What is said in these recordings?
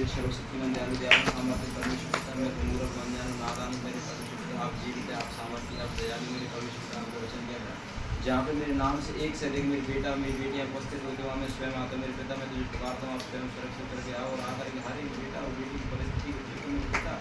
मेरे सर्वशक्तिमान दयालु दयालु सामर्थ्य परमेश्वर पिता, मैं मूर्ख बंजानु नादान मेरे परमेश्वर पिता, आप जीवित है, आप सामर्थ्य, आप दयालु मेरे परमेश्वर पिता, आपको वचन दिया था जहाँ पे मेरे नाम से एक से अधिक मेरे बेटा मेरी बेटियाँ उपस्थित होते वहाँ मैं स्वयं आता मेरे पिता, मैं तुझे पुकारता हूँ, आप स्वयं सुरक्षित करके आओ और आकर के हर एक बेटा और बेटी की परिस्थिति को देखो मेरे पिता,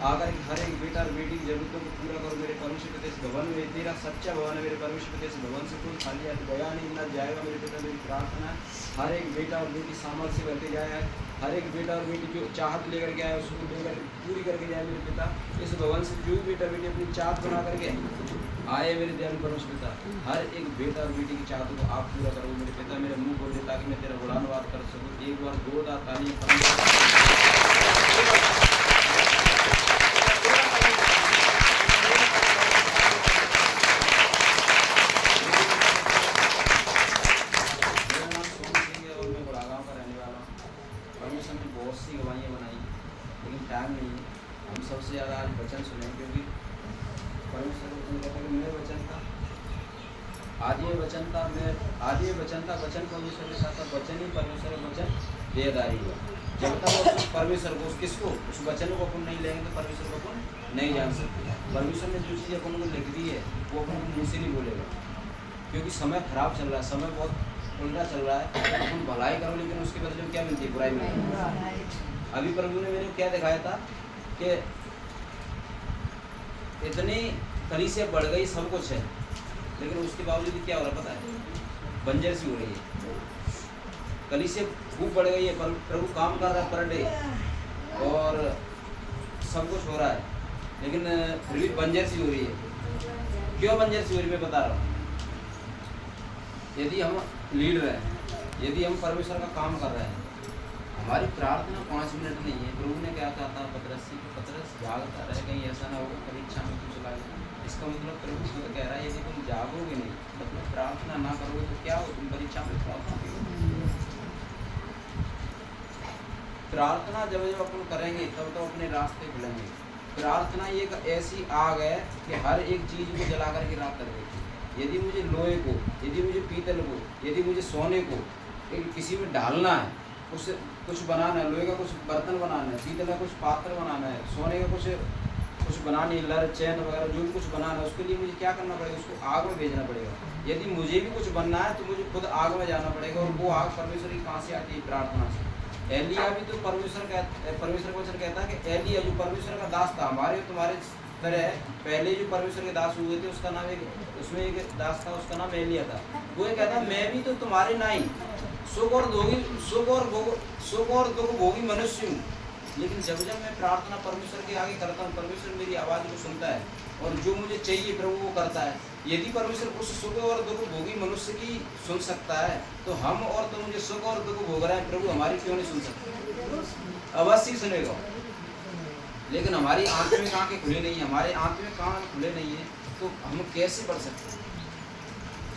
आकर के हर एक बेटा और बेटी की जरूरतों को पूरा करो मेरे परमेश्वर पिता। इस भवन में तेरा सच्चा भवन है मेरे परमेश्वर पिता, इस भवन से कोई खाली गया नहीं ना जाएगा मेरे पिता। मेरी प्रार्थना है हर एक बेटा और बेटी सामर्थ्य से करके जाए, हर एक बेटा और बेटी जो चाहत लेकर के आए उसको लेकर पूरी करके जाए मेरे पिता। इस भवन से जो बेटा बेटी अपनी चाहत बना करके आए मेरे दयालु परमेश्वर पिता, हर एक बेटा और बेटी की चाहतों को आप पूरा करो मेरे पिता। मेरा मुंह बोल दे ताकि मैं तेरा गुणानुवाद कर सकूँ। एक बार दो दार तालियां बहुत सी गवाहियाँ बनाई लेकिन टाइम नहीं है। हम सबसे ज़्यादा आज वचन सुने क्योंकि परमेश्वर कहता है कि मैं वचन था, आज ये वचन था, मैं आज ये वचन था, वचन परमेश्वर के साथ था, वचन ही परमेश्वर का वचन देहधारी हुआ। जब तक वो परमेश्वर को किसको उस वचन को अपन नहीं लेंगे तो परमेश्वर को अपन नहीं जान सकते। परमेश्वर ने जो चीज़ अपन को लिख दी है वो अपन मुँह से नहीं बोलेगा क्योंकि समय खराब चल रहा है, समय बहुत उल्टा चल रहा है। अपन भलाई करो लेकिन उसके बदले में क्या मिलती है? बुराई मिलती है। अभी प्रभु ने मेरे क्या दिखाया था कि इतनी कलीसिया बढ़ गई, सब कुछ है, लेकिन उसके बावजूद क्या हो रहा है पता है? बंजर सी हो रही है। कलीसिया खूब बढ़ गई है, प्रभु काम कर रहा है पर डे और सब कुछ हो रहा है, लेकिन फिर भी बंजर सी हो रही है। क्यों बंजर सी हो रही है मैं बता रहा हूँ। यदि हम लीडर हैं, यदि हम परमेश्वर का काम कर रहे हैं, हमारी प्रार्थना 5 मिनट नहीं है। प्रभु ने क्या कहा था पतरस को, पतरस जागता रहे, कहीं ऐसा ना होगा परीक्षा में तू चला गया। इसका मतलब प्रभु खुद कह रहा है यदि तुम जागोगे नहीं, मतलब प्रार्थना ना करोगे तो क्या हो, तुम परीक्षा में प्रार्थना प्रार्थना जब जब अपन करेंगे तब तो अपने रास्ते खुलेंगे। प्रार्थना एक ऐसी आग है कि हर एक चीज़ को जला करके राख कर देती है। यदि मुझे लोहे को, यदि मुझे पीतल को, यदि मुझे सोने को किसी में डालना है, उससे कुछ बनाना है, लोहे का कुछ बर्तन बनाना है, पीतल का कुछ पात्र बनाना है, सोने का कुछ बनानी है, लर चैन वगैरह जो भी कुछ बनाना है, उसके लिए मुझे क्या करना पड़ेगा? उसको आग में भेजना पड़ेगा। यदि मुझे भी कुछ बनना है तो मुझे खुद आग में जाना पड़ेगा, और वो आग परमेश्वर की कहाँ से आती है? प्रार्थना से। एलिया भी तो परमेश्वर का वचन कहता है कि एलिया जो परमेश्वर का दास था, हमारे तुम्हारे तरह पहले जो परमेश्वर के दास हुए थे उसका नाम उसमें एक दास था, उसका नाम एलिया था। वो ये कहता मैं भी तो तुम्हारे नहीं सुख और दुख भोगी मनुष्य हूँ, लेकिन जब जब मैं प्रार्थना परमेश्वर के आगे करता हूँ, परमेश्वर मेरी आवाज़ को सुनता है और जो मुझे चाहिए प्रभु वो करता है। यदि परमेश्वर उस सुख और दुख भोगी मनुष्य की सुन सकता है तो हम और तुम मुझे सुख और दुख भोग रहे हैं, प्रभु हमारी क्यों नहीं सुन सकते? अवश्य सुनेगा, लेकिन हमारी आंखें आंखें खुली नहीं है, हमारे आंखें कान खुले नहीं है, तो हम कैसे बढ़ सकते हैं?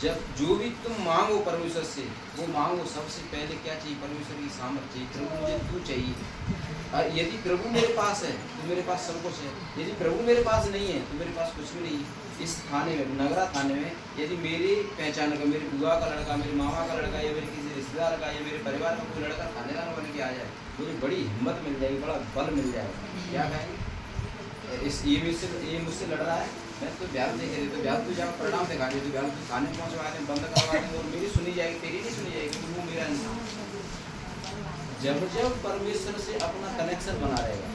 जब जो भी तुम मांगो परमेश्वर से, वो मांगो सबसे पहले क्या चाहिए? परमेश्वर की सामर्थ्य चाहिए। प्रभु मुझे तू चाहिए। यदि प्रभु मेरे पास है तो मेरे पास सब कुछ है, यदि प्रभु मेरे पास नहीं है तो मेरे पास कुछ भी नहीं है। इस थाने में, नगरा थाने में, यदि मेरी पहचान का, मेरी बुआ का लड़का, मेरे मामा का लड़का या मेरे किसी रिश्तेदार का या मेरे परिवार का कोई लड़का थानेदार बन के आ जाए, मुझे बड़ी हिम्मत मिल जाएगी, बड़ा बल मिल जाएगा। क्या कहेंगे? ये मुझसे लड़ रहा है, मैं तो ब्याज दे के तो ब्याज तू जाकर परिणाम दिखा दे, तो ब्याज तू थाने पहुँचवा दें, बंद करवा दें और मेरी सुनी जाएगी, तेरी नहीं सुनी जाएगी, तो वो मेरा इंसान। जब जब परमेश्वर से अपना कनेक्शन बना रहेगा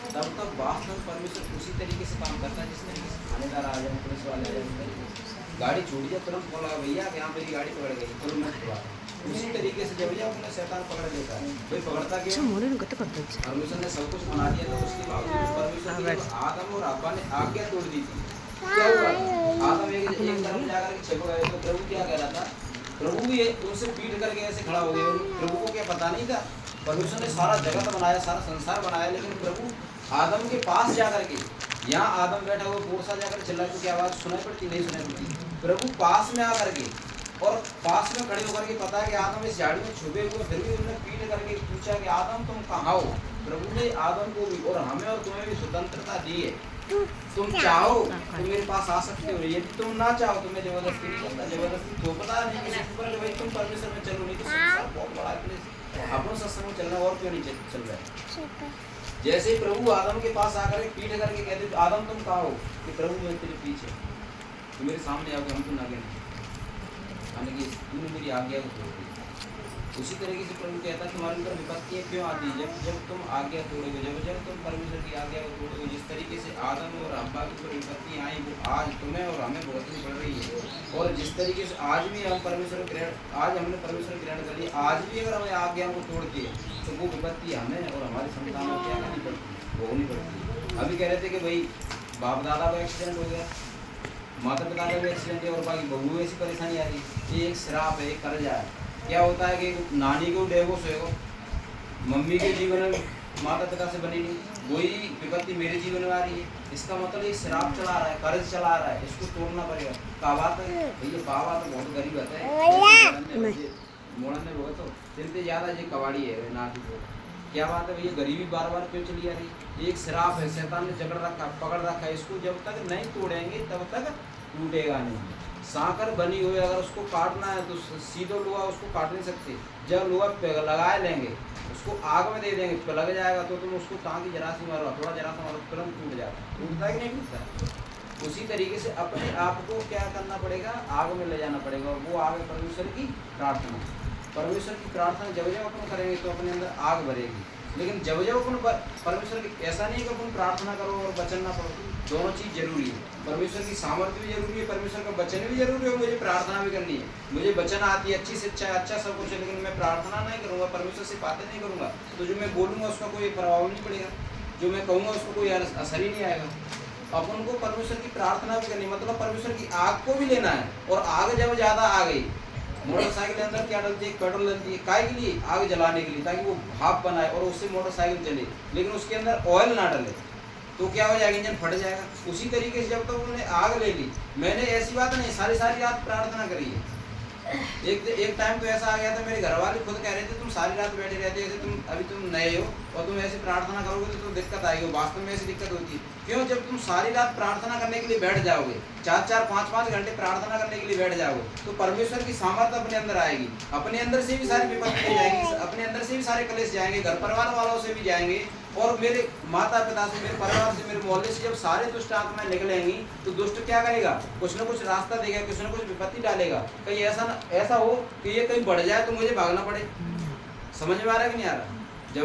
तब तक वास्तव में परमेश्वर उसी तरीके से काम करता है जिस तरीके से थानेदार आ जाए, पुलिस वाले आ जाए, गाड़ी छूट जाए तुरंत बोला भैया कि हाँ मेरी गाड़ी पकड़ गई, तुरंत मैं छुड़वा। उसी तरीके से जब जब अपना शैतान पकड़ लेता है, भाई पकड़ता क्या? परमेश्वर ने सब कुछ बना दिया था, उसके बावजूद परमेश्वर ने आदम और हव्वा ने आज्ञा तोड़ दी थी। क्या हुआ? आदम एक तरफ जाकर के छिप गए, तो प्रभु क्या कह रहा था? प्रभु भी उनसे पीट करके ऐसे खड़ा हो गए। प्रभु को क्या पता नहीं था? परमेश्वर ने सारा जगत बनाया, सारा संसार बनाया, लेकिन प्रभु आदम के पास जाकर के, यहाँ आदम बैठा हुआ पोरसा जाकर चिल्लाए तो क्या आवाज़ सुनाई पड़ती? नहीं सुनाई पड़ती। प्रभु पास में आकर के और पास में खड़े होकर के पता है कि आदम इस झाड़ी में छुपे हुए, फिर भी उन्होंने पीट करके पूछा कि आदम तुम कहाँ हो? प्रभु ने आदम को भी और हमें और तुम्हें भी स्वतंत्रता दी है, तुम चाहो तो मेरे पास आ सकते हो, यदि तुम ना चाहो तो मैं जबरदस्ती नहीं करता। जबरदस्ती थोपता नहीं किसी पर, भाई तुम परमेश्वर में चलो, नहीं तो संसार बहुत बड़ा है, अपन सत्संग में चलना और क्यों नहीं चल रहा है? जैसे ही प्रभु आदम के पास आकर के पीठ करके कहते आदम तुम कहाँ हो, कि प्रभु मैं तेरे पीछे, तो मेरे सामने आओगे, हम तुम आगे नहीं, यानी कि तूने मेरी आज्ञा को तोड़ दी। उसी तरीके से प्रभु कहता है तुम्हारे ऊपर विपत्तियाँ क्यों आती है, जब तुम आज्ञा तोड़ोगे, जब तुम परमेश्वर की आज्ञा को तोड़ोगे। जिस तरीके से आदम और हव्वा के ऊपर विपत्तियाँ आई वो आज तुम्हें और हमें भुगतनी पड़ रही है। और जिस तरीके से आज भी हम परमेश्वर ग्रहण आज हमने परमेश्वर ग्रहण कर लिया, आज भी अगर हमें आज्ञा को तोड़ती है तो वो विपत्ति हमें और हमारी संतानों को क्या करनी पड़ती है, भोगनी पड़ती है। अभी कह रहे थे कि भाई बाप दादा का एक्सीडेंट हो गया, माता पिता का भी एक्सीडेंट है, और बाकी बहू ऐसी परेशानी आ रही, ये एक श्राप है, एक कर्जा है। क्या होता है कि नानी को डिवोर्स होगा, मम्मी के जीवन में माता पिता से बनी नहीं, वही विपत्ति मेरे जीवन में आ रही है। इसका मतलब ये श्राप चला रहा है, कर्ज चला रहा है, इसको तोड़ना पड़ेगा। का बात है भैया, बाबा तो बहुत गरीब होता है, मोड़न में होगा तो चिंते ज़्यादा ये कवाड़ी है नाती को। क्या बात है भैया, गरीबी बार बार क्यों चली आ रही? ये एक श्राप है, शैतान ने जकड़ रखा, पकड़ रखा है। इसको जब तक नहीं तोड़ेंगे तब तक टूटेगा नहीं। सांकर बनी हुई अगर उसको काटना है तो सीधो लोहा उसको काट नहीं सकते। जब लोहा लगाए लेंगे उसको आग में दे देंगे तो लग जाएगा, तो तुम उसको टाँगी जरा सी मारो, थोड़ा जरा सा मारो, तुरंत टूट जाता है। टूटता कि नहीं टूटता? उसी तरीके से अपने आप को क्या करना पड़ेगा, आग में ले जाना पड़ेगा। और वो आग परमेश्वर की प्रार्थना। परमेश्वर की प्रार्थना जब जब अपन करेंगे तो अपने अंदर आग भरेगी। लेकिन जब जब अपन परमेश्वर की, ऐसा नहीं है कि अपन प्रार्थना करो और वचन ना पढ़ो, दोनों चीज़ जरूरी है। परमेश्वर की सामर्थ्य भी जरूरी है, परमेश्वर का वचन भी जरूरी है, और मुझे प्रार्थना भी करनी है। मुझे वचन आती है, अच्छी शिक्षा है, अच्छा सब कुछ है, लेकिन मैं प्रार्थना नहीं करूँगा, परमेश्वर से बातें नहीं करूँगा, तो जो मैं बोलूँगा उसका कोई प्रभाव नहीं पड़ेगा, जो मैं कहूँगा उसको कोई असर ही नहीं आएगा। अपन को परमेश्वर की प्रार्थना भी करनी, मतलब परमेश्वर की आग को भी लेना है। और आग जब ज़्यादा आ गई, मोटरसाइकिल के अंदर क्या डलती है, पेट्रोल डलती है, काय के लिए, आग जलाने के लिए, ताकि वो भाप बनाए और उससे मोटरसाइकिल चले। लेकिन उसके अंदर ऑयल ना डले तो क्या हो जाएगा, इंजन फट जाएगा। उसी तरीके से जब तक उन्होंने आग ले ली, मैंने ऐसी बात नहीं सारी रात प्रार्थना करी है। एक टाइम तो ऐसा आ गया था, मेरे घर वाले खुद कह रहे थे तुम सारी रात बैठे रहते, जैसे अभी तुम नए हो और तुम ऐसे प्रार्थना करोगे तो दिक्कत आएगी। वास्तव में ऐसी दिक्कत होती है। क्यों? जब तुम सारी रात प्रार्थना करने के लिए बैठ जाओगे, 4-5 घंटे प्रार्थना करने के लिए बैठ जाओगे, तो परमेश्वर की सामर्थ्य अपने अंदर आएगी। अपने अंदर से भी सारी विपत्ति जाएंगी, अपने अंदर से भी सारे कलेश जाएंगे, घर परिवार वालों से भी जाएंगे, और मेरे माता पिता से, मेरे परिवार से, मेरे मोहल्ले से जब सारे दुष्ट आत्माएं निकलेंगी तो दुष्ट क्या करेगा, कुछ ना कुछ रास्ता देगा, कुछ ना कुछ विपत्ति डालेगा। कहीं ऐसा हो कि ये कहीं बढ़ जाए तो मुझे भागना पड़े। समझ में आ रहा है कि नहीं आ रहा?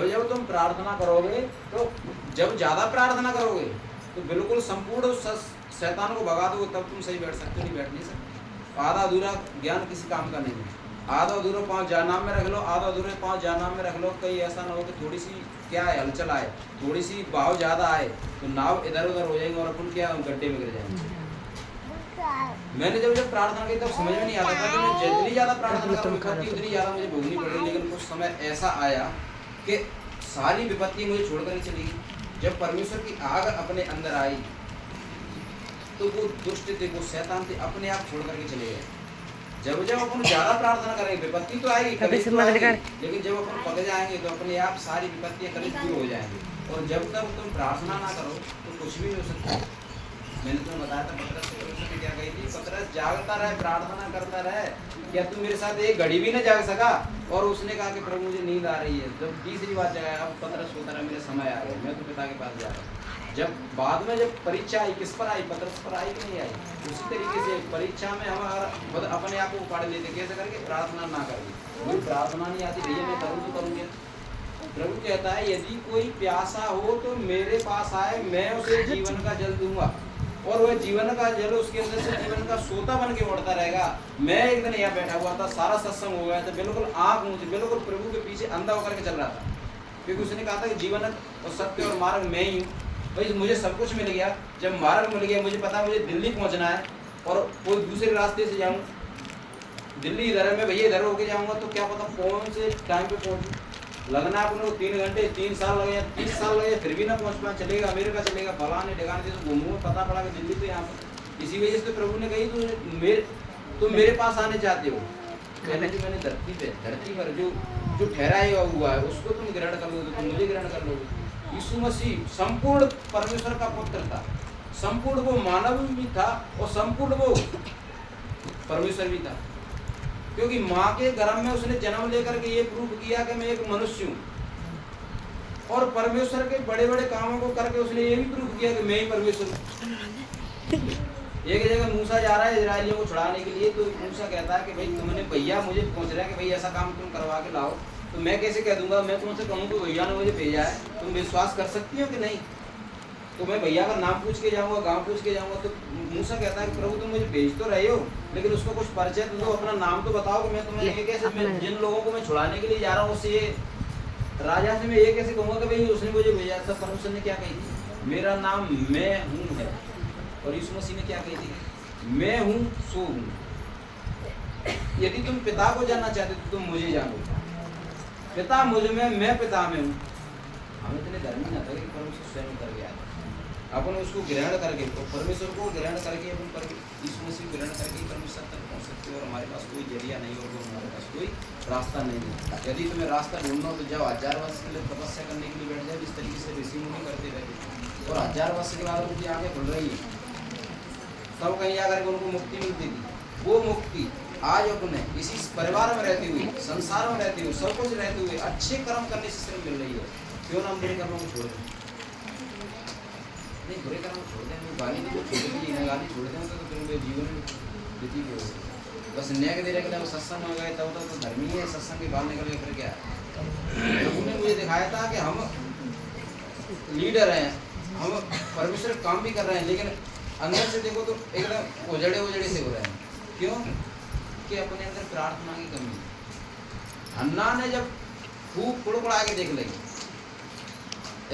जब तुम प्रार्थना करोगे, तो जब ज़्यादा प्रार्थना करोगे तो बिल्कुल संपूर्ण शैतान को भगा दोगे, तब तुम सही बैठ सकते, नहीं बैठ नहीं सकते। आधा अधूरा ज्ञान किसी काम का नहीं है। आधा अधूरा 5 जहन्नाम में रख लो, आधा अधूरे 5 जहन्नाम में रख लो। कहीं ऐसा ना हो कि थोड़ी सी क्या है हलचल आए, थोड़ी सी बहाव ज़्यादा आए तो नाव इधर उधर हो जाएंगे और अपन क्या गड्ढे में गिर जाएंगे। मैंने जब प्रार्थना की तब समझ में नहीं आता था कि मैं जितनी ज़्यादा प्रार्थना करूँ विपत्ति उतनी ज़्यादा मुझे भोगनी पड़ेगी। लेकिन कुछ समय ऐसा आया कि सारी विपत्ति मुझे छोड़कर ही चली गई। जब परमेश्वर की आग अपने अंदर आई तो वो दुष्ट थे, वो शैतान थे, अपने आप छोड़ करके चले गए। जब अपन ज़्यादा प्रार्थना करेंगे विपत्ति तो आएगी, लेकिन जब अपन पक जाएंगे तो अपने आप सारी विपत्तियाँ कभी दूर हो जाएंगी। और जब तक तुम प्रार्थना ना करो तो कुछ भी नहीं हो सकता। मैंने तुम्हें बताया था पतरस से क्या कही थी, पतरस जागता रहे, प्रार्थना करता रहे। क्या तुम मेरे साथ एक घड़ी भी न जाग सका? और उसने कहा कि प्रभु मुझे नींद आ रही है। जब तीसरी बार जगाया, अब पतरस होता रहा, मेरा समय आ गया, मैं तो पिता के पास जा रहा हूँ। जब बाद में जब परीक्षा आई, किस पर आई? पतरस पर आई कि नहीं आई? उसी तरीके से परीक्षा में हम अपने आप को पढ़ लेते, कैसे करके? प्रार्थना ना करके। मुझे प्रार्थना नहीं आती भैया, मैं करूँ तो करूँगे। प्रभु कहता है यदि कोई प्यासा हो तो मेरे पास आए, मैं उसे जीवन का जल दूंगा, और वह जीवन का जल उसके अंदर से जीवन का सोता बन के उड़ता रहेगा। मैं एक दिन यहाँ बैठा हुआ था, सारा सत्संग हो गया था, बिल्कुल आँख ऊँची, बिल्कुल प्रभु के पीछे अंधा होकर के चल रहा था, क्योंकि उसने कहा था कि जीवन और सत्य और मार्ग मैं ही हूँ। भाई मुझे सब कुछ मिल गया, जब मार्ग मिल गया, मुझे पता है मुझे दिल्ली पहुँचना है और कोई दूसरे रास्ते से जाऊँ, दिल्ली इधर है, मैं भैया इधर होके जाऊँगा तो क्या पता कौन से टाइम पे पहुँचूँ। लगना है अपने को 3 घंटे, 3 साल लगे, 30 साल लगे, फिर भी ना पहुँच पाए। चलेगा अमेरिका, चलेगा फलाने ठिकाने से घूमूंगा, पता पड़ा कि दिल्ली तो यहाँ पर। इसी वजह से प्रभु ने कही तुम मेरे पास आने चाहते हो, मैंने धरती पर जो ठहराया हुआ है उसको तुम ग्रहण कर लोगे, तुम मुझे ग्रहण कर लोगे। यीशु मसीह संपूर्ण परमेश्वर का पुत्र था, संपूर्ण वो मानव भी था और संपूर्ण वो परमेश्वर भी था। क्योंकि माँ के गर्भ में उसने जन्म लेकर के ये प्रूफ किया कि मैं एक मनुष्य हूँ, और परमेश्वर के बड़े बड़े कामों को करके उसने ये भी प्रूफ किया कि मैं ही परमेश्वर हूँ। एक जगह मूसा जा रहा है इजरायलियों को छुड़ाने के लिए, तो मूसा कहता है कि भाई तुमने भैया मुझे पूछ रहे हैं कि भाई ऐसा काम तुम करवा के लाओ, तो मैं कैसे कह दूंगा, मैं तुमसे कहूँ कि भैया ने मुझे भेजा है, तुम विश्वास कर सकती हो कि नहीं? तो मैं भैया का नाम पूछ के जाऊँगा, गाँव पूछ के जाऊँगा, तो मूसा कहता है कि प्रभु तुम मुझे भेज तो रहे हो, लेकिन उसको कुछ परिचय तो दो, अपना नाम तो बताओ कि मैं तुम्हें ये कैसे, मैं जिन लोगों को मैं छुड़ाने के लिए जा रहा हूँ उससे ये राजा से मैं ये कैसे कहूँगा कि भाई उसने मुझे भेजा? सब परमेश्वर ने क्या कही थी? मेरा नाम मैं हूँ है। और यीशु मसीह ने क्या कही थी? मैं हूँ सो हूँ। यदि तुम पिता को जानना चाहते तो तुम मुझे जानो, पिता मुझ में, मैं पिता में हूँ। हम इतने धर्मी ना था कि परमेश्वर स्वयं कर गया, अपन उसको ग्रहण करके, तो परमेश्वर को ग्रहण करके अपन करके यीशु मसीह को ग्रहण करके परमेश्वर तक पहुँच सकते हो। और हमारे पास कोई जरिया नहीं और हमारे पास कोई रास्ता नहीं है। यदि तुम्हें रास्ता ढूंढना हो तो जाओ 1000 वर्ष के लिए तपस्या करने के लिए बैठ जाओ, इस तरीके से ऋषि मुनि करते रहते, और 1000 वर्ष के बाद उनकी आंखें खुल रही है, तब कहीं आकर के उनको मुक्ति मिलती थी। वो मुक्ति आज अपने इसी परिवार में रहते हुए, संसार में रहते हुए, सब कुछ रहते हुए अच्छे कर्म करने से सिर्फ मिल रही है। क्यों ना हम बुरे कर्मों को छोड़ दें? नहीं, बुरे कर्म छोड़ दें, गाली को छोड़ दें, गाली छोड़ दें तो फिर मेरे जीवन में व्यतीत हो बस न्याय के दे रहे कि सत्संग में गए तब तो धर्मी है, सत्संग के बाहर निकल गए फिर क्या है? प्रभु ने मुझे दिखाया था कि हम लीडर हैं, हम परमेश्वर काम भी कर रहे हैं, लेकिन अंदर से देखो तो एकदम उजड़े उजड़े से हो रहे हैं। क्यों? कि अपने अंदर प्रार्थना की कमी। हन्ना ने जब खूब कुड़कुड़ा के देख लगी,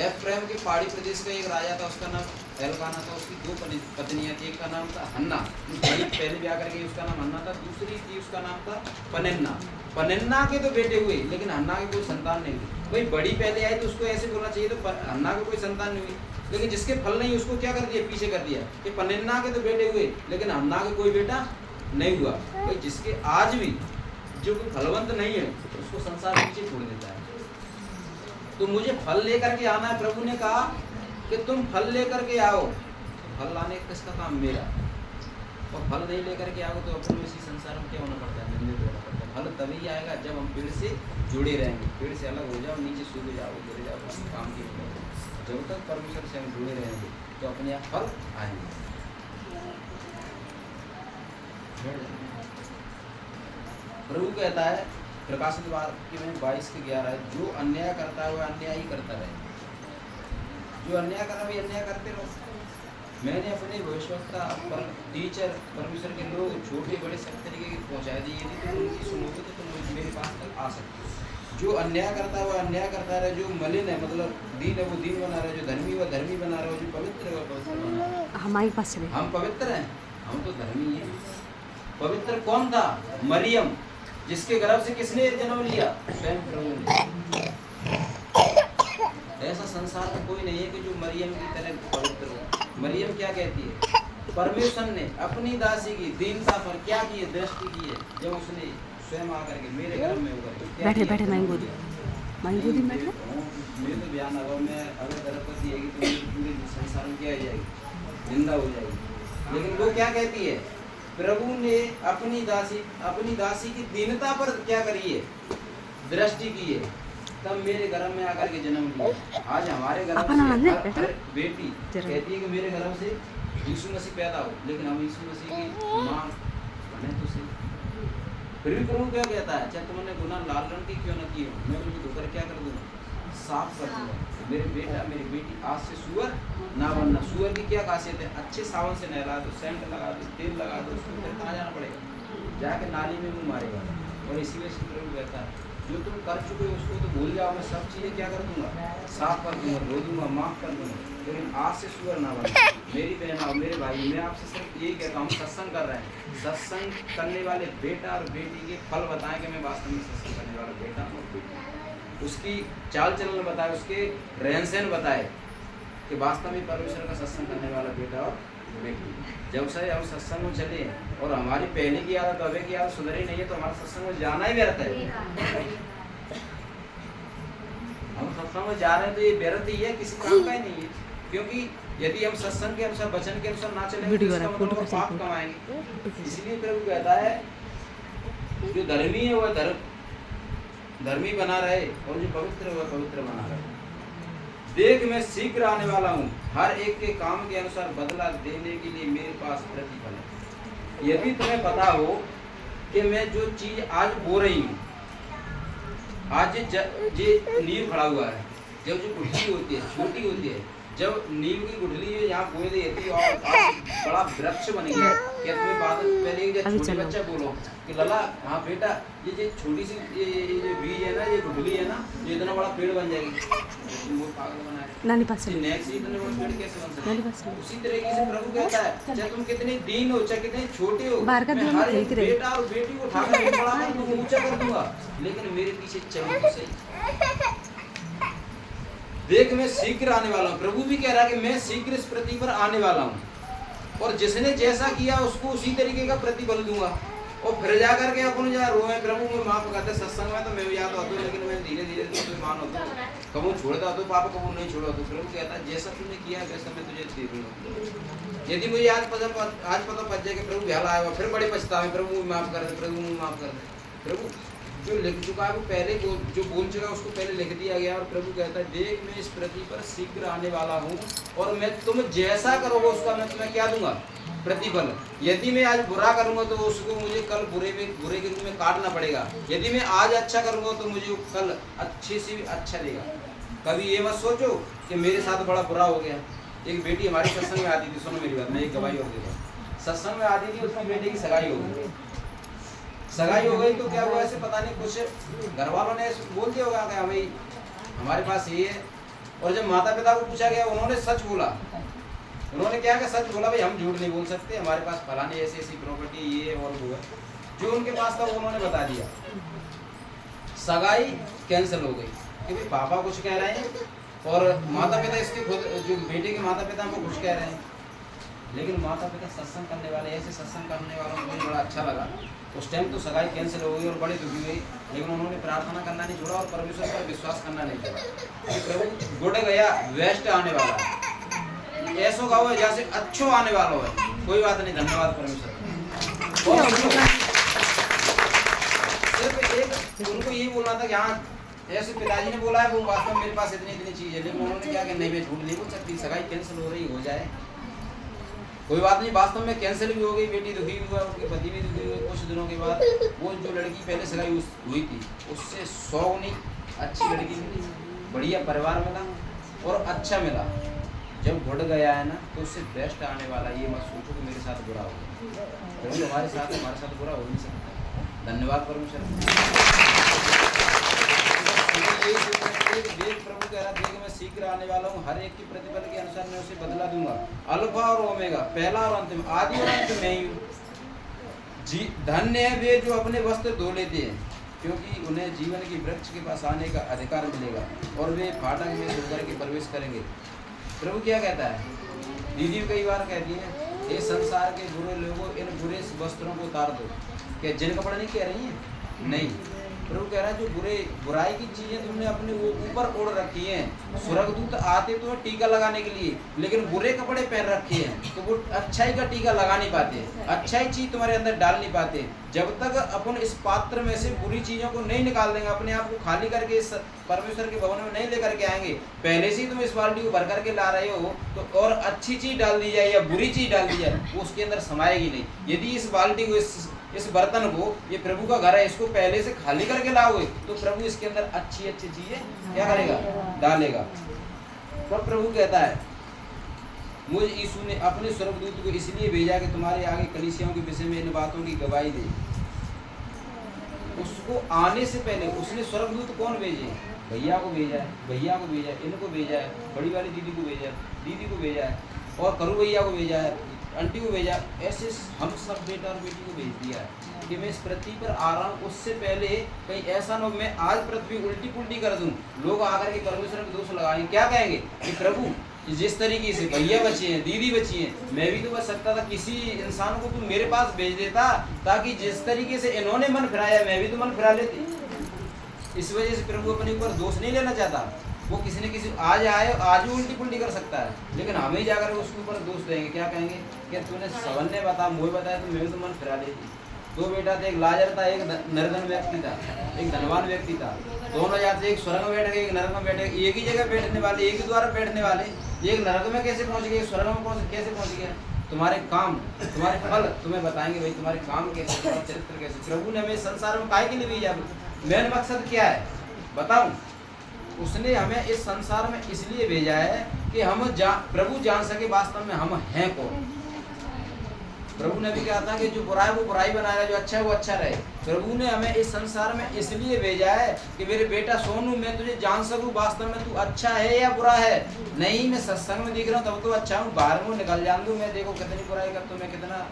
एफ्रेम के पहाड़ी प्रदेश का एक राजा था, उसका नाम एलकाना था, उसकी 2 पत्नियां थी, एक का नाम था हन्ना, पहले ब्याह करके उसका नाम हन्ना था, दूसरी थी उसका नाम था पनिन्ना। पनिन्ना के तो बेटे हुए लेकिन हन्ना की कोई संतान नहीं हुई। भाई बड़ी पहले आई तो उसको ऐसे बोलना चाहिए, तो हन्ना की कोई संतान नहीं हुई, लेकिन जिसके फल नहीं उसको क्या कर दिया, पीछे कर दिया कि पनिन्ना के तो बेटे हुए लेकिन हन्ना के कोई बेटा नहीं हुआ। भाई जिसके आज भी जो कोई फलवंत नहीं है उसको संसार पीछे छोड़ देता है। तो मुझे फल लेकर के आना है। प्रभु ने कहा कि तुम फल लेकर के आओ। फल लाने किसका काम? मेरा। और फल नहीं लेकर के आओ तो अपन इसी संसार में क्या होना पड़ता है? निंदित होना पड़ता है। फल तभी आएगा जब हम पेड़ से जुड़े रहेंगे। पेड़ से अलग हो जाओ, नीचे सूख जाओ, गिर जाओ, काम की नहीं। जब तक परमेश्वर से हम जुड़े रहेंगे तो अपने आप फल आएंगे। प्रभु कहता है प्रकाशित वाक्य में 22:11, जो अन्याय करता है वह अन्याय ही करता रहे। जो अन्याय कर रहा है अन्याय करते रहो। मैंने अपने भविष्यवक्ता पर टीचर परमेश्वर के लोग छोटे बड़े सब तरीके की पहुँचा दी। यदि तुम उनकी सुनोगे तो तुम मेरे पास तक आ सकते हो। जो अन्याय करता है वह अन्याय करता रहे, जो मलिन है मतलब दीन है वो दीन बना रहे, जो धर्मी वह धर्मी बना रहे, जो पवित्र है वह पवित्र बना रहे। हमारे पास हम पवित्र हैं, हम तो धर्मी हैं। पवित्र कौन था? मरियम, जिसके गर्भ से किसने जन्म लिया? स्वयं प्रभु ने। ऐसा संसार में कोई नहीं है कि जो मरियम की तरह पवित्र हो। मरियम क्या कहती है? परमेश्वर ने अपनी दासी की दीनता पर क्या की है? दृष्टि की है, जब उसने स्वयं आकर के मेरे घर में होकर बैठे बैठे मैंगोदी में बैठे। मेरे तो बयान अगर मैं अगर दरपति है तो पूरे संसार में क्या हो जाएगी? निंदा हो जाएगी। लेकिन वो क्या कहती है? प्रभु ने अपनी दासी की दीनता पर क्या करी है? दृष्टि की है, तब मेरे घर में आकर के जन्म लिया। आज हमारे घर से बेटी कहती है कि मेरे घर से यीशु मसीह पैदा हो, लेकिन हम यीशु मसीह की मां बने तो सही। फिर भी प्रभु क्या कहता है? चाहे तुमने गुनाह लाल रंग की क्यों न की हो, मैं उनको धोकर क्या कर दूंगा? साफ कर दूंगा। मेरे बेटा मेरी बेटी आज से सुअर ना बनना। सुअर की क्या खासियत है? अच्छे सावन से नहला दो, सेंट लगा दो, तेल लगा दो, उसको फिर कहाँ जाना पड़ेगा? जाके नाली में मुँह मारेगा। और इसी वजह से प्रभु कहता है जो तुम कर चुके हो उसको तो भूल जाओ, मैं सब चीज़ें क्या कर दूंगा? साफ कर दूंगा, धो दूंगा, माफ़ कर दूंगा। लेकिन आज से सुअर ना बनना। मेरी बहन और मेरे भाई, मैं आपसे सिर्फ यही कहता हूँ, सत्संग कर रहे हैं, सत्संग करने वाले बेटा और बेटी के फल बताएं कि मैं वास्तव में सत्संग करने वाला बेटा और बेटी। उसकी चाल चलन बताए, उसके रहन सहन बताए कि वास्तव में परमेश्वर का सत्संग करने वाला बेटा और बेटी। जब से हम सत्संग में चले और हमारी पहले की आदत अभी की आदत सुधरी नहीं है तो हमारा सत्संग में जाना ही व्यर्थ है। हम सत्संग में जा रहे हैं तो ये व्यर्थ ही है, किसी काम का ही नहीं है। क्योंकि यदि हम सत्संग के अनुसार वचन के अनुसार ना चलेंगे तो इसका मतलब पाप कमाएंगे। इसलिए प्रभु कहता है जो धर्मी है वह धर्मी बना रहे और जो पवित्र है वह पवित्र बना रहे। देख मैं शीघ्र आने वाला हूँ, हर एक के काम के अनुसार बदला देने के लिए मेरे पास प्रतिफल है। यदि तुम्हें पता हो कि मैं जो चीज आज बो रही हूँ, आज ये नींव खड़ा हुआ है, जब जो गुठली होती है छोटी होती है, जब नींव की गुठली यहाँ बोई देती है और बड़ा वृक्ष बन गया, क्या तुम्हें बात पहले जब छोटे बच्चा बोलो कि लला हाँ बेटा ये छोटी सी ये जो बीज है ना, ये गुठली है ना, ये इतना बड़ा पेड़ बन जाएगी। वो पागल बनाया नानी पास से नेक्स्ट इतने बड़े पेड़ कैसे बन सकते नानी पास से उसी तरीके से प्रभु कहता है चाहे तुम कितने दीन हो, चाहे कितने छोटे हो, बाहर का मैं ध्यान हर एक देख रहे। बेटा और बेटी को उठाकर एक बड़ा कर दूंगा, ऊंचा कर दूंगा, लेकिन मेरे पीछे चलो तो सही। देख मैं शीघ्र आने वाला हूँ। प्रभु भी कह रहा है कि मैं शीघ्र इस पृथ्वी पर आने वाला हूँ और जिसने जैसा किया उसको उसी तरीके का प्रतिफल दूंगा। और फिर जा करके अपन जा रोए प्रभु मैं माफ करते सत्संग में तो मैं भी याद होता हूँ, लेकिन मैं धीरे धीरे तो मान होता हूँ, कबू छोड़ता तो पापा कबू नहीं छोड़ा तो प्रभु कहता है जैसा तूने किया वैसा मैं तुझे दे दूंगा। यदि मुझे आज पता पड़ जाए कि प्रभु भला आएगा, फिर बड़े पछतावे प्रभु माफ कर दे, प्रभु माफ कर दे। प्रभु जो लिख चुका है वो पहले जो बोल चुका उसको पहले लिख दिया गया। और प्रभु कहता है देख मैं इस पृथ्वी पर शीघ्र आने वाला हूँ और मैं तुम जैसा करोगे उसका मैं तुम्हें क्या दूंगा प्रतिफल। यदि मैं आज बुरा करूंगा तो उसको मुझे कल बुरे के रूप में काटना पड़ेगा। यदि मैं आज अच्छा करूंगा तो मुझे कल अच्छे से भी अच्छा देगा। कभी ये मत सोचो कि मेरे साथ बड़ा बुरा हो गया। एक बेटी हमारे सत्संग में आती थी, सुनो मेरी बात, मैं एक गवाही हो गई, सत्संग में आती थी, उसकी बेटे की सगाई हो गई। सगाई हो गई तो क्या हुआ ऐसे पता नहीं कुछ घर वालों ने बोल दिया होगा कि भाई हमारे पास ये है। और जब माता पिता को पूछा गया उन्होंने सच बोला। उन्होंने क्या कि सच बोला भाई हम झूठ नहीं बोल सकते, हमारे पास फलानी ऐसी ऐसी प्रॉपर्टी ये और वो है। जो उनके पास था उन्होंने बता दिया। सगाई कैंसिल हो गई कि भाई पापा कुछ कह रहे हैं और माता पिता इसके खुद जो बेटे के माता पिता वो कुछ कह रहे हैं। लेकिन माता पिता सत्संग करने वाले ऐसे सत्संग करने वालों को मुझे बड़ा अच्छा लगा। उस टाइम तो सगाई कैंसिल हो गई और बड़ी दुखी हुई, लेकिन उन्होंने प्रार्थना करना नहीं छोड़ा और परमेश्वर पर विश्वास करना नहीं छोड़ा कि प्रभु गुड गया वेस्ट आने वाला है, ऐसो गाओ है जैसे अच्छो आने वाला है। कोई बात नहीं, धन्यवाद परमेश्वर। और सिर्फ एक उनको यही बोलना था कि हाँ ऐसे पिताजी ने बोला है वो वास्तव में मेरे पास इतनी इतनी चीज है, लेकिन उन्होंने क्या कि नहीं मैं झूठ नहीं बोल सकती, सगाई कैंसिल हो रही हो जाए कोई बात नहीं। वास्तव में कैंसिल भी हो गई, बेटी दुखी हुआ, उनके पति भी दुखी हुए। कुछ दिनों के बाद वो जो लड़की पहले सगाई हुई थी उससे 100 गुनी अच्छी लड़की मिली, बढ़िया परिवार मिला और अच्छा मिला। जब घुट गया है ना तो उससे बेस्ट आने वाला। ये मत सोचो कि मेरे साथ बुरा होगा, क्योंकि हमारे साथ बुरा हो नहीं सकता। धन्यवाद परमेश्वर। देख प्रभु कह रहा देख मैं शीघ्र आने वाला हूँ, हर एक की प्रतिफल के अनुसार मैं उसे बदला दूंगा। अल्फा और ओमेगा, पहला और अंतिम, आदि और अंत मैं ही हूँ। धन्य है वे जो अपने वस्त्र धो लेते हैं, क्योंकि उन्हें जीवन के वृक्ष के पास आने का अधिकार मिलेगा और वे फाटक में होकर के प्रवेश करेंगे। प्रभु क्या कहता है? दीदी कई बार कहती है ये संसार के बुरे लोगों इन बुरे वस्त्रों को उतार दो। क्या जिन कपड़े नहीं कह रही हैं? नहीं, प्रभु कह रहा है जो बुराई की चीजें तुमने अपने ऊपर ओढ़ रखी हैं। स्वर्गदूत आते तो टीका लगाने के लिए, लेकिन बुरे कपड़े पहन रखे हैं तो वो अच्छाई का टीका लगा नहीं पाते, अच्छाई चीज तुम्हारे अंदर डाल नहीं पाते। जब तक अपन इस पात्र में से बुरी चीजों को नहीं निकाल देंगे, अपने आप को खाली करके इस परमेश्वर के भवन में नहीं लेकर के आएंगे, पहले से ही तुम इस बाल्टी को भर करके ला रहे हो तो और अच्छी चीज डाल दी जाए या बुरी चीज डाल दी जाए वो उसके अंदर समाएगी नहीं। यदि इस बाल्टी को इस बर्तन को, ये प्रभु का घर है, इसको पहले से खाली करके लाओगे तो प्रभु इसके अंदर अच्छी अच्छी चीजें क्या करेगा? डालेगा। तो प्रभु कहता है मुझ यीशु ने अपने स्वर्गदूत को इसलिए भेजा कि तुम्हारे आगे कलीसियाओं के विषय में इन बातों की गवाही दे। उसको आने से पहले उसने स्वर्गदूत कौन भेजे? भैया को भेजा है, भैया को भेजा है, इनको भेजा है, बड़ी वाली दीदी को भेजा है, दीदी को भेजा है और करू भैया को भेजा है, आंटी को भेजा। ऐसे हम सब बेटा और बेटी को भेज दिया है कि मैं इस पृथ्वी पर आ रहा हूँ। उससे पहले कहीं ऐसा न हो मैं आज पृथ्वी उल्टी पुल्टी कर दूँ, लोग आकर के परमेश्वर के दोष लगाएंगे। क्या कहेंगे कि प्रभु जिस तरीके से भैया बचे हैं, दीदी बची हैं, मैं भी तो बच सकता था, किसी इंसान को तू मेरे पास भेज देता ताकि जिस तरीके से इन्होंने मन फिराया मैं भी तो मन फिरा लेती। इस वजह से प्रभु अपने ऊपर दोष नहीं लेना चाहता। वो किसी न किसी आज आए आज भी उल्टी पुल्टी कर सकता है, लेकिन हमें जाकर उसके ऊपर दोष देंगे। क्या कहेंगे कि तूने सबन ने बताया मुझे बताया तो मैं भी तो मन फिरा लेती। दो बेटा थे, एक लाजर था, एक निर्धन व्यक्ति था, एक धनवान व्यक्ति था। दोनों जाते, एक स्वर्ग में बैठ गए, एक नरक में बैठ गए। एक ही जगह बैठने वाले, एक ही द्वार बैठने वाले, एक नरक में कैसे पहुंच गए, स्वर्ग में कैसे पहुंच गया? तुम्हारे काम, तुम्हारे फल तुम्हें बताएंगे भाई, तुम्हारे काम कैसे, तुम्हारा चरित्र कैसे। प्रभु ने हमें संसार में काहे के लिए भेजा? मेन मकसद क्या है बताऊं? उसने हमें इस संसार में इसलिए भेजा है कि हम प्रभु जान सके वास्तव में हम हैं कौन। प्रभु ने भी कहा था कि जो बुरा है वो बुराई बना रहा है, जो अच्छा है वो अच्छा रहे। प्रभु ने हमें इस संसार में इसलिए भेजा है कि मेरे बेटा सोनू, मैं तुझे जान सकूं वास्तव में तू अच्छा है या बुरा है। नहीं, मैं सत्संग में दिख रहा हूँ तब तो अच्छा हूँ, बाहर में निकल जान दूँ मैं देखो कितनी बुराई करता हूँ, मैं कितना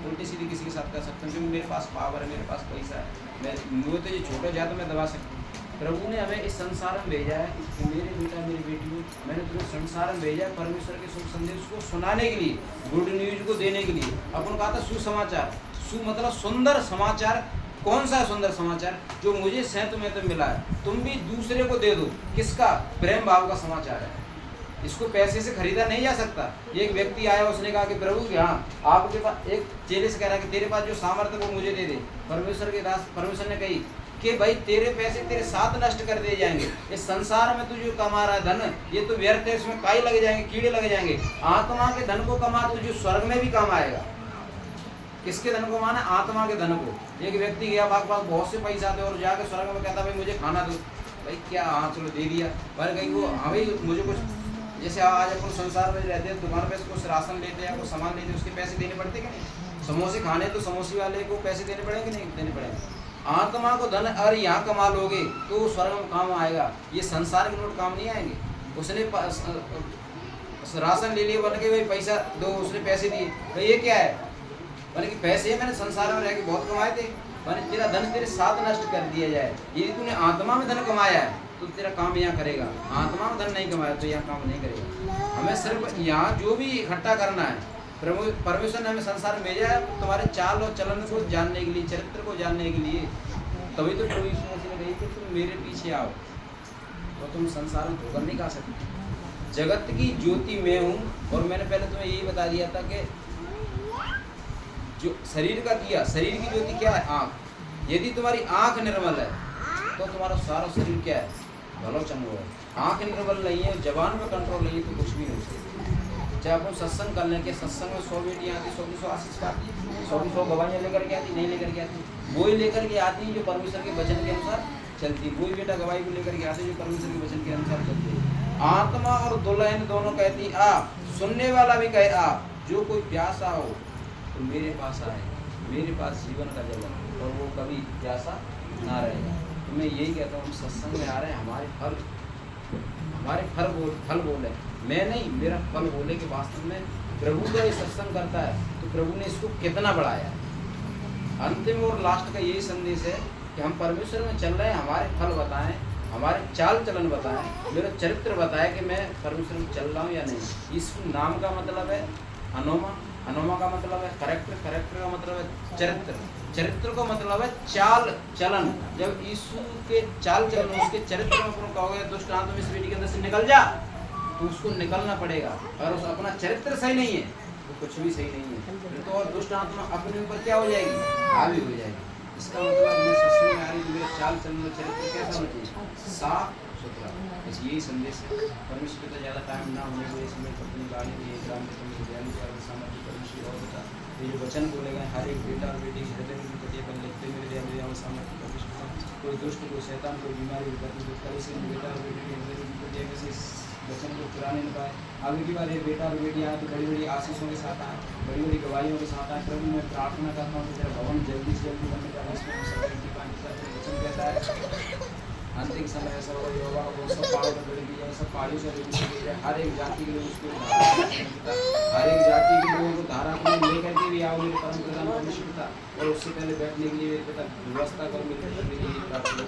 उल्टी सीधी किसी के साथ कर सकता हूँ, क्योंकि मेरे पास पावर है, मेरे पास पैसा है, मैं मुझे तो ये छोटा जाए तो मैं दबा सकता हूँ। प्रभु ने हमें इस संसार में भेजा है कि मेरे बेटा मेरी बेटी को मैंने तुम्हें संसार में भेजा है परमेश्वर के शुभ संदेश को सुनाने के लिए, गुड न्यूज को देने के लिए। अपन कहा था सुसमाचार, सु मतलब सुंदर समाचार। कौन सा सुंदर समाचार? जो मुझे सह तुम्हें तो मिला है, तुम भी दूसरे को दे दो। किसका? प्रेम भाव का समाचार है। इसको पैसे से खरीदा नहीं जा सकता। एक व्यक्ति आया, उसने कहा कि प्रभु कि हाँ आपके पास, एक चेले से कह रहा है कि तेरे पास जो सामर्थ्य वो मुझे दे दे। परमेश्वर के दास, परमेश्वर ने कही कि भाई तेरे पैसे तेरे साथ नष्ट कर दिए जाएंगे। इस संसार में तू जो कमा रहा है धन, ये तो व्यर्थ है, इसमें काई लग जाएंगे, कीड़े लग जाएंगे। आत्मा के धन को कमा तो जो स्वर्ग में भी काम आएगा। किसके धन को माना? आत्मा के धन को। एक व्यक्ति गया, आपके पास बहुत से पैसा थे और जाकर स्वर्ग में कहता भाई मुझे खाना दो। भाई क्या, हाँ चलो दे दिया, पर कहीं वो हाँ भाई मुझे कुछ, जैसे आज अपन संसार में रहते हैं, दुकान पे कुछ राशन लेते हैं, कुछ सामान लेते हैं, उसके पैसे देने पड़ते कि नहीं? समोसे खाने तो समोसे वाले को पैसे देने पड़ेंगे नहीं देने पड़ेंगे? आत्मा को धन अगर यहाँ कमा लोगे तो स्वर्ग में काम आएगा। ये संसार के नोट काम नहीं आएंगे। उसने राशन ले लिए, बोले कि भाई पैसा दो, उसने पैसे दिए, भाई ये क्या है? बोले कि पैसे मैंने संसार में रह के बहुत कमाए थे, मैंने तेरा धन तेरे साथ नष्ट कर दिया जाए। यदि तूने आत्मा में धन कमाया है तो तेरा काम यहाँ करेगा, आत्मा में धन नहीं कमाया तो यहाँ काम नहीं करेगा। हमें सिर्फ यहाँ जो भी इकट्ठा करना है, प्रभु परमेश्वर ने हमें संसार में भेजा है तुम्हारे चाल और चलन को जानने के लिए, चरित्र को जानने के लिए। तभी तो प्रभु यीशु मसीह ने कही कि तुम मेरे पीछे आओ तो तुम संसार में धोखा नहीं खा सकते। जगत की ज्योति मैं हूँ। और मैंने पहले तुम्हें यही बता दिया था कि जो शरीर का दिया, शरीर की ज्योति क्या है? आँख। यदि तुम्हारी आँख निर्मल है तो तुम्हारा सारा शरीर क्या है? भलो चंगो है। आँख निर्मल नहीं है, जबान में कंट्रोल नहीं है तो कुछ भी नहीं हो सकता। चाहे अपन सत्संग कर लें कि सत्संग में 100 बेटियाँ आती, 100 आशीष पाती, 100 गवाहियाँ लेकर के आती, नहीं लेकर के आती। वही लेकर के आती जो परमेश्वर के वचन के अनुसार चलती। वही बेटा गवाही को लेकर के आती जो परमेश्वर के वचन के अनुसार चलती। आत्मा और दुल्हन दोनों कहती आ, सुनने वाला भी कहे आ। जो कोई प्यासा हो तो मेरे पास आए, मेरे पास जीवन का जल है और वो कभी प्यासा ना रहेगा। तो मैं यही कहता हूँ, सत्संग में आ रहे हैं, हमारे फल बोले, मैं नहीं, मेरा फल बोले कि वास्तव में प्रभु का ये सत्संग करता है तो प्रभु ने इसको कितना बढ़ाया है। अंतिम और लास्ट का यही संदेश है कि हम परमेश्वर में चल रहे हैं, हमारे फल बताएं, हमारे चाल चलन बताएं, मेरा चरित्र बताएं कि मैं परमेश्वर में चल रहा हूँ या नहीं। इस नाम का मतलब है अनोमा, अनोमा का मतलब है करेक्टर, करेक्टर का मतलब है चरित्र, चरित्र का मतलब है चाल चलन। जब यीशु के चाल चलन, उसके चरित्र में कहोगे दुष्ट आत्मा इस बेटी के अंदर से निकल जा, तो उसको निकलना पड़ेगा। अगर उस अपना चरित्र सही नहीं है तो कुछ भी सही नहीं है, तो और दुष्ट आत्मा अपने ऊपर क्या हो जाएगी? हावी हो जाएगी। इसका मतलब मैं सत्संग में आ रही हूँ, मेरा चाल चलन चरित्र कैसा होना चाहिए? साफ सुथरा। बस यही संदेश है। परमेश्वर पिता ज़्यादा टाइम ना होने को इसमें अपनी गाड़ी में ग्राम सामर्थ्य परमेश्वर और बता। ये जो वचन बोले गए, हर एक बेटा और बेटी हृदय में प्रति अपन लिखते मेरे दया में सामर्थ्य परमेश्वर। कोई दुष्ट, कोई शैतान, कोई बीमारी विपत्ति दुष्ट से बेटा और बेटी के हृदय में प्रति किसी वचन को चुरा नहीं पाए। आगे की बार ये बेटा और बेटी आए तो बड़ी बड़ी आशीषों के साथ आए, बड़ी बड़ी गवाहियों के साथ आए। प्रभु मैं प्रार्थना करता हूँ कि तेरा भवन जल्दी से जल्दी बनने का वचन कहता है। अंतिम समय ऐसा होगा, वो सब पहाड़ों पर बढ़ेगी, सब पहाड़ियों से बढ़ेगी। हर एक जाति के लोग उसको, हर एक जाति के लोगों को धारा को लेकर के भी आओ मेरे परम प्रधान परमेश्वर पिता, और उससे पहले बैठने के लिए मेरे पिता व्यवस्था करो मेरे लिए प्रार्थना।